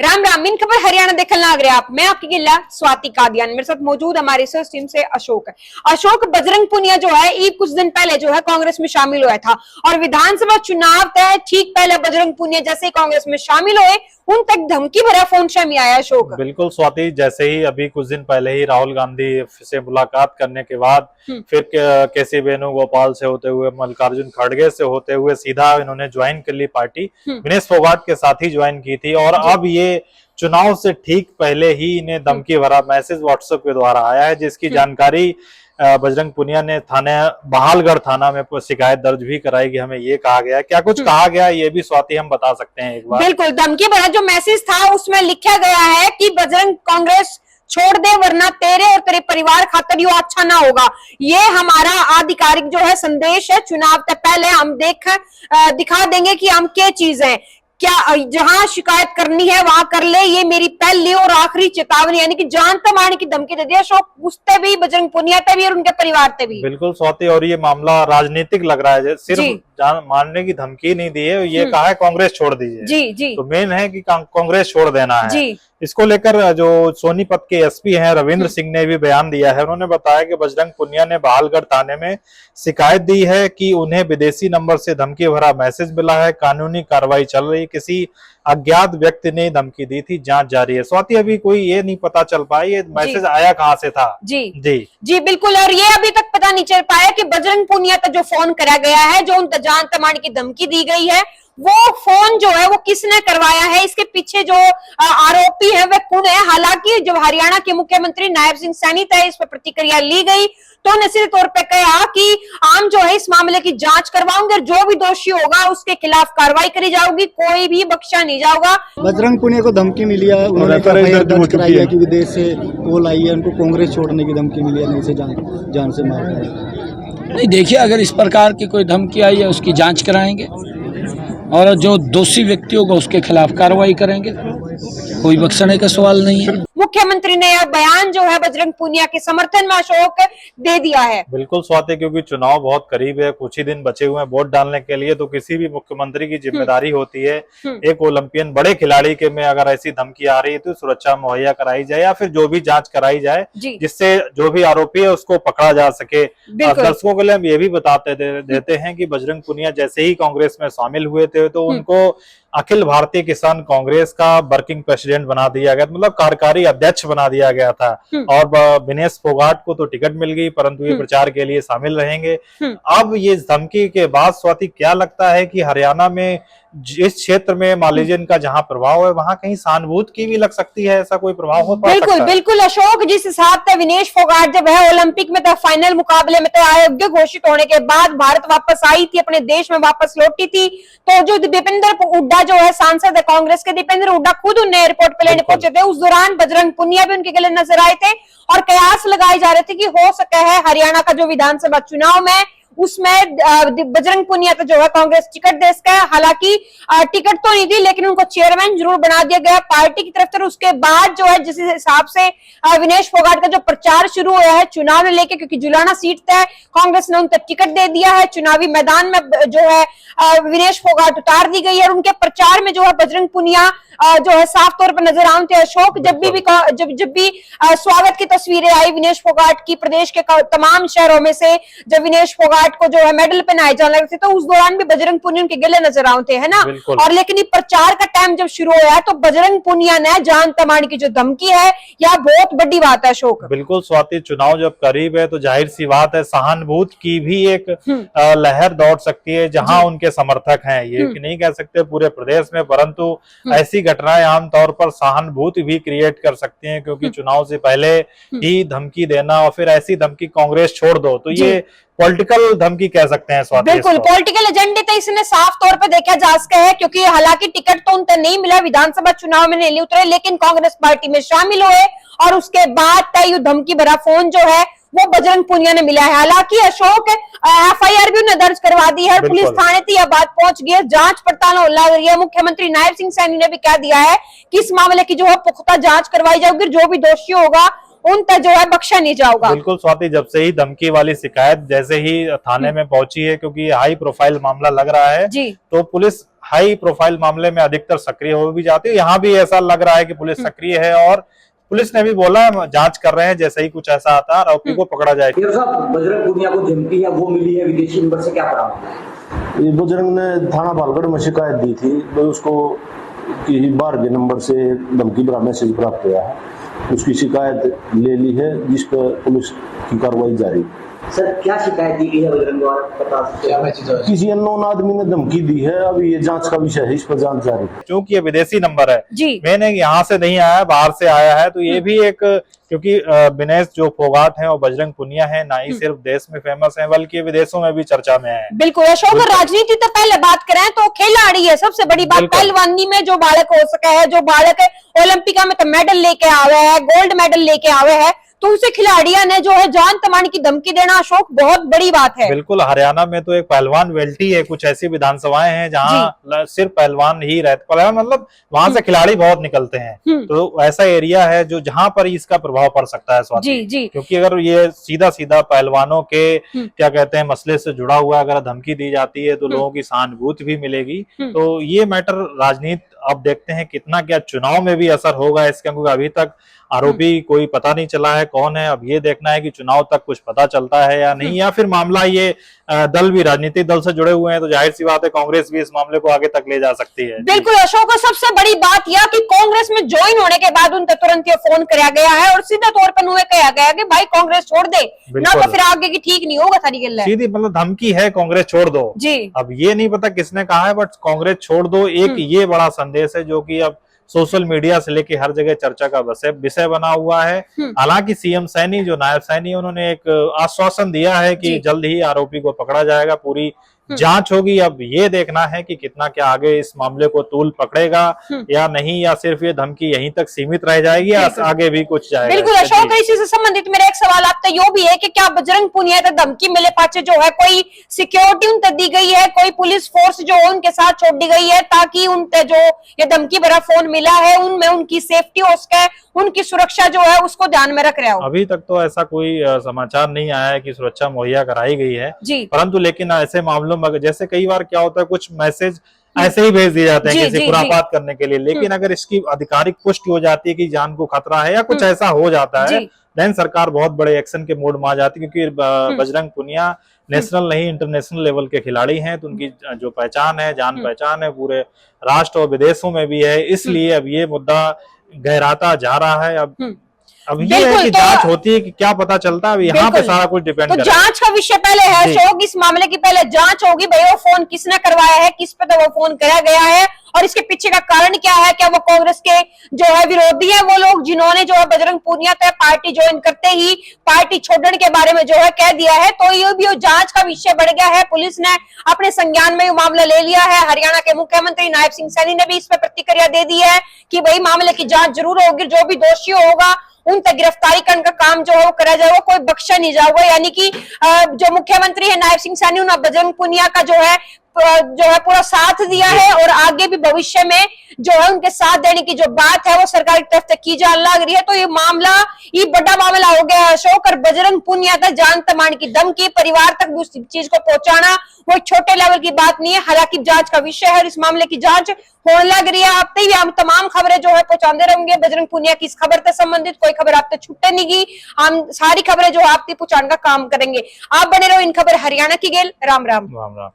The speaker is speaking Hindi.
राम राम। मीन खबर हरियाणा देखने लग रहे आप। मैं आपकी गिल्ला स्वाति कादियान, मेरे साथ मौजूद हमारी रिसर्च टीम से अशोक है। अशोक, बजरंग पुनिया जो है ये कुछ दिन पहले जो है कांग्रेस में शामिल हुआ था और विधानसभा चुनाव तय ठीक पहले बजरंग पुनिया जैसे ही कांग्रेस में शामिल हुए उन तक धमकी भरा फोन शामी आया। अशोक, बिल्कुल स्वाति, जैसे ही अभी कुछ दिन पहले ही राहुल गांधी से मुलाकात करने के बाद फिर केसी वेणुगोपाल से होते हुए मल्लिकार्जुन खड़गे से होते हुए सीधा इन्होंने ज्वाइन कर ली पार्टी। विनेश फोगाट के साथ ही ज्वाइन की थी और अब ये चुनाव से ठीक पहले ही इन्हें धमकी भरा मैसेज व्हाट्सएप के द्वारा आया है, जिसकी जानकारी बजरंग पुनिया ने बहालगढ़ थाना में शिकायत दर्ज भी कराई कि हमें ये कहा गया। क्या कुछ कहा गया ये भी स्वाति हम बता सकते हैं एक बार। बिल्कुल, धमकी भरा जो मैसेज था उसमें लिखा गया है कि बजरंग कांग्रेस छोड़ दे वरना तेरे और तेरे परिवार खातिर यो अच्छा ना होगा। ये हमारा आधिकारिक जो है संदेश है। चुनाव से पहले हम दिखा देंगे कि हम क्या चीज है, क्या जहां शिकायत करनी है वहां कर ले, ये मेरी पहली और आखिरी चेतावनी, यानी कि जान तक मारने की धमकी दे दिया। अशोक, उससे भी बजरंग पुनिया पे भी और उनके परिवार पे भी। बिल्कुल स्वाति, और ये मामला राजनीतिक लग रहा है, सिर्फ जान मारने की धमकी नहीं दी है, ये कहा है कांग्रेस छोड़ दीजिए। जी जी, तो मेन है कि कांग्रेस छोड़ देना है जी। इसको लेकर जो सोनीपत के एसपी हैं रविंद्र सिंह ने भी बयान दिया है। उन्होंने बताया कि बजरंग पुनिया ने बहालगढ़ थाने में शिकायत दी है कि उन्हें विदेशी नंबर से धमकी भरा मैसेज मिला है, कानूनी कार्रवाई चल रही, किसी अज्ञात व्यक्ति ने धमकी दी थी, जांच जारी है। स्वाति, अभी कोई ये नहीं पता चल पाया ये मैसेज आया कहाँ से था। जी जी जी बिल्कुल, और ये अभी तक पता नहीं चल पाया कि बजरंग पुनिया तक जो फोन करा गया है, जो उन जान तमाड़ की धमकी दी गई है, वो फोन जो है वो किसने करवाया है, इसके पीछे जो आरोपी है वह कौन है। हालांकि जब हरियाणा के मुख्यमंत्री नायब सिंह सैनी थे इस पर प्रतिक्रिया ली गई तो निश्चित तौर पे कहा कि हम जो है इस मामले की जांच करवाएंगे और जो भी दोषी होगा उसके खिलाफ कार्रवाई करी जाएगी, कोई भी बख्शा नहीं जाएगा। बजरंग पुनिया को धमकी मिली है, उन्होंने एफआईआर दर्ज कराई है कि विदेश से कॉल आई है, उनको कांग्रेस छोड़ने की धमकी मिली है, नहीं से जान से मार नहीं। देखिए, अगर इस प्रकार की कोई धमकी आई है उसकी जांच कराएंगे और जो दोषी व्यक्ति होगा उसके खिलाफ कार्रवाई करेंगे, कोई बख्शने का सवाल नहीं है। मुख्यमंत्री ने यह बयान जो है बजरंग पुनिया के समर्थन में अशोक दे दिया है। बिल्कुल स्वाति, क्योंकि चुनाव बहुत करीब है, कुछ ही दिन बचे हुए हैं वोट डालने के लिए, तो किसी भी मुख्यमंत्री की जिम्मेदारी होती है एक ओलंपियन बड़े खिलाड़ी के में अगर ऐसी धमकी आ रही है तो सुरक्षा मुहैया कराई जाए या फिर जो भी जांच कराई जाए जिससे जो भी आरोपी है उसको पकड़ा जा सके। दर्शकों के लिए हम ये भी बताते देते हैं कि बजरंग पुनिया जैसे ही कांग्रेस में शामिल हुए थे तो उनको अखिल भारतीय किसान कांग्रेस का वर्किंग प्रेसिडेंट बना दिया गया, मतलब कार्यकारी अध्यक्ष बना दिया गया था। और विनेश फोगाट को तो टिकट मिल गई परंतु ये प्रचार के लिए शामिल रहेंगे। अब ये धमकी के बाद स्वाति क्या लगता है कि हरियाणा में जिस क्षेत्र में मान लीजिए इनका जहां प्रभाव है वहां कहीं सहानुभूति की भी लग सकती है, ऐसा कोई प्रभाव हो सकता है? बिल्कुल बिल्कुल अशोक, जिस हिसाब से विनेश फोगाट जब है ओलंपिक में फाइनल मुकाबले में अयोग्य घोषित होने के बाद भारत वापस आई थी, अपने देश में वापस लौटी थी, तो जो दीपेंद्र हुड्डा जो है सांसद है कांग्रेस के, दीपेंद्र हुड्डा खुद उन्हें एयरपोर्ट पे लेने पहुंचे थे। उस दौरान बजरंग पुनिया भी उनके गले नजर आए थे और कयास लगाए जा रहे थे कि हो सके है हरियाणा का जो विधानसभा चुनाव में उसमें बजरंग पुनिया तो जो है कांग्रेस टिकट दे सका है। हालांकि टिकट तो नहीं दी लेकिन उनको चेयरमैन जरूर बना दिया गया पार्टी की तरफ से। उसके बाद जो है जिस हिसाब से विनेश फोगाट का जो प्रचार शुरू हुआ है चुनाव लेके, क्योंकि जुलाना सीट तय कांग्रेस ने उनको टिकट दे दिया है, चुनावी मैदान में जो है विनेश फोगाट उतार दी गई है और उनके प्रचार में जो है बजरंग पुनिया जो है साफ तौर पर नजर आए थे। अशोक, जब भी स्वागत की तस्वीरें आई विनेश फोगाट की प्रदेश के तमाम शहरों में से, जब विनेश फोगाट को जो है मेडल पहनाए जाने लगे थे तो उस दौरान भी बजरंग पुनिया के गले नजर आए थे, है ना। और लेकिन ये प्रचार का टाइम जब शुरू हुआ तो बजरंग पुनिया ने जान तमाड़ की जो धमकी है यह बहुत बड़ी बात है। अशोक, बिल्कुल स्वाति, चुनाव जब करीब है तो जाहिर सी बात है सहानुभूति की भी एक लहर दौड़ सकती है जहां उनके समर्थक हैं। ये नहीं कह सकते पूरे प्रदेश में, परंतु ऐसी घटनाएं आमतौर पर सहानुभूति भी क्रिएट कर सकती हैं, क्योंकि चुनाव से पहले ही धमकी देना और फिर ऐसी धमकी कांग्रेस छोड़ दो तो ये पॉलिटिकल धमकी कह सकते हैं स्वाति। बिल्कुल पॉलिटिकल एजेंडे तो इसने साफ तौर पे देखा जा सका है, क्योंकि हालांकि टिकट तो उनको नहीं मिला, विधानसभा चुनाव में नहीं उतरे, लेकिन कांग्रेस पार्टी में शामिल हुए और उसके बाद तय धमकी भरा फोन जो है वो बजरंग पुनिया ने मिला है। हालांकि अशोक एफआईआर भी उन्हें दर्ज करवा दी है, पुलिस थाने तक यह बात पहुंच गई है, जांच पड़ताल लग रही है। मुख्यमंत्री नायब सिंह सैनी ने भी कह दिया है कि इस मामले की जो है पुख्ता जांच करवाई जाएगी, जो भी दोषी होगा उन तक जो है बख्शा नहीं जाएगा। बिल्कुल स्वाति, जब से ही धमकी वाली शिकायत जैसे ही थाने में पहुंची है, क्योंकि हाई प्रोफाइल मामला लग रहा है, तो पुलिस हाई प्रोफाइल मामले में अधिकतर सक्रिय हो भी जाती है। यहाँ भी ऐसा लग रहा है कि पुलिस सक्रिय है और पुलिस ने भी बोला जांच कर रहे हैं, जैसे ही कुछ ऐसा आता है आरोपी को पकड़ा जाएगा। साहब, बजरंग पुनिया को धमकी है वो मिली है विदेशी नंबर से, क्या बरामद है? बजरंग ने थाना बालगढ़ में शिकायत दी थी, तो उसको किसी बाहर के नंबर से धमकी भरा मैसेज प्राप्त हुआ है, उसकी शिकायत ले ली है, जिस पर पुलिस की कार्रवाई जारी है। सर, क्या शिकायत दी गई है बजरंग द्वारा, बता सकते हैं? किसी अननोन आदमी ने धमकी दी है, अभी ये जांच का विषय है, इस पर जांच जारी है। क्योंकि ये विदेशी नंबर है जी, मैंने यहाँ से नहीं आया, बाहर से आया है, तो ये भी एक, क्योंकि विनेश जो फोगाट है और बजरंग पुनिया है ना ही सिर्फ देश में फेमस है बल्कि विदेशों में भी चर्चा में है। बिल्कुल अशोक, राजनीति तो पहले बात करें तो खिलाड़ी है सबसे बड़ी बात। पहलवानी में जो बालक हो सके है, जो बालक ओलंपिक में तो मेडल लेके आवे है, गोल्ड मेडल लेके आवे है, तो उसे खिलाड़ियों ने जो है जान तमाम की धमकी देना अशोक बहुत बड़ी बात है। बिल्कुल, हरियाणा में तो एक पहलवान वेल्टी है, कुछ ऐसी विधानसभाएं हैं जहां सिर्फ पहलवान ही रहते, पहलवान मतलब वहां से खिलाड़ी बहुत निकलते हैं, तो ऐसा एरिया है जो जहां पर इसका प्रभाव पड़ सकता है स्वास्थ्य। जी, क्योंकि अगर ये सीधा सीधा पहलवानों के क्या कहते हैं मसले से जुड़ा हुआ अगर धमकी दी जाती है तो लोगों की सहानुभूति भी मिलेगी। तो ये मैटर राजनीति अब देखते हैं कितना क्या चुनाव में भी असर होगा इसका, क्योंकि अभी तक आरोपी कोई पता नहीं चला है कौन है। अब ये देखना है कि चुनाव तक कुछ पता चलता है या नहीं, या फिर मामला ये दल भी राजनीतिक दल से जुड़े हुए हैं तो जाहिर सी बात है कांग्रेस भी इस मामले को आगे तक ले जा सकती है। बिल्कुल अशोक, सबसे बड़ी बात यह कि कांग्रेस में ज्वाइन होने के बाद उनसे तुरंत ये फोन कराया गया है और सीधा तौर पर उन्हें कहा गया कि भाई कांग्रेस छोड़ दे ना, तो फिर आगे की ठीक नहीं होगा। सारी गल सीधी मतलब धमकी है कांग्रेस छोड़ दो जी। अब ये नहीं पता किसने कहा है, बट कांग्रेस छोड़ दो एक ये बड़ा संदेश है जो कि अब सोशल मीडिया से लेके हर जगह चर्चा का विषय बना हुआ है। हालांकि सीएम सैनी जो नायब सैनी उन्होंने एक आश्वासन दिया है कि जल्द ही आरोपी को पकड़ा जाएगा, पूरी जांच होगी। अब ये देखना है कि कितना क्या आगे इस मामले को तूल पकड़ेगा या नहीं, या सिर्फ ये धमकी यहीं तक सीमित रह जाएगी या आगे भी कुछ जाएगा। बिल्कुल अशोक, इसी से संबंधित मेरा एक सवाल आपसे यो भी है कि क्या बजरंग पुनिया तक धमकी मिले पाचे जो है कोई सिक्योरिटी उन तक दी गई है, कोई पुलिस फोर्स जो है उनके साथ छोड़ दी गई है ताकि उन तक जो ये धमकी भरा फोन मिला है उनमें उनकी सेफ्टी हो सके, उनकी सुरक्षा जो है उसको ध्यान में रख रहा हो? अभी तक तो ऐसा कोई समाचार नहीं आया है कि सुरक्षा मुहैया कराई गई है जी, परंतु लेकिन ऐसे मामलों में जैसे कई बार क्या होता है कुछ मैसेज ऐसे ही भेज दिए जाते हैं किसी खुरापात करने के लिए, लेकिन अगर इसकी आधिकारिक पुष्टि हो जाती है कि जान को खतरा है या कुछ ऐसा हो जाता है देन सरकार बहुत बड़े एक्शन के मोड में आ जाती है, क्योंकि बजरंग पुनिया नेशनल नहीं इंटरनेशनल लेवल के खिलाड़ी हैं, तो उनकी जो पहचान है जान पहचान है पूरे राष्ट्र और विदेशों में भी है, इसलिए अब ये मुद्दा गहराता जा रहा है। अब ये है कि जांच होती है कि क्या पता चलता है, अब यहाँ पे सारा कुछ डिपेंड तो जांच का विषय पहले है अशोक, इस मामले की पहले जांच होगी भाई वो फोन किसने करवाया है, किस पे तो वो फोन कराया गया है और इसके पीछे का कारण क्या है। क्या वो कांग्रेस के जो है विरोधी है वो लोग जिन्होंने जो है बजरंग पुनिया तक पार्टी ज्वाइन करते ही पार्टी छोड़ने के बारे में जो है कह दिया है, तो ये भी जांच का विषय बढ़ गया है। पुलिस ने अपने संज्ञान में मामला ले लिया है, हरियाणा के मुख्यमंत्री नायब सिंह सैनी ने भी इस पर प्रतिक्रिया दे दी है कि भाई मामले की जांच जरूर होगी, जो भी दोषी होगा उन तक गिरफ्तारी करने का काम जो है वो करा जाएगा, कोई बख्शा नहीं जाएगा। यानी कि जो मुख्यमंत्री है नायब सिंह सैनी उन्होंने बजरंग पुनिया का जो है पूरा साथ दिया है और आगे भी भविष्य में जो है उनके साथ देने की जो बात है वो सरकार की तरफ से की जा लग रही है। तो ये मामला ये बड़ा मामला हो गया अशोक, और बजरंग पुनिया तक जान तमाम की धमकी परिवार तक दूसरी चीज को पहुंचाना वो छोटे लेवल की बात नहीं है। हालांकि जांच का विषय है और इस मामले की जांच होने लग रही है। आप भी हम तमाम खबरें जो है पहुंचाते रहेंगे बजरंग पुनिया की इस खबर से संबंधित, कोई खबर आपसे छुट्टे नहीं की, हम सारी खबरें जो आपकी पहुंचाने का काम करेंगे। आप बने रहो इन खबर हरियाणा की गेल। राम राम। राम राम।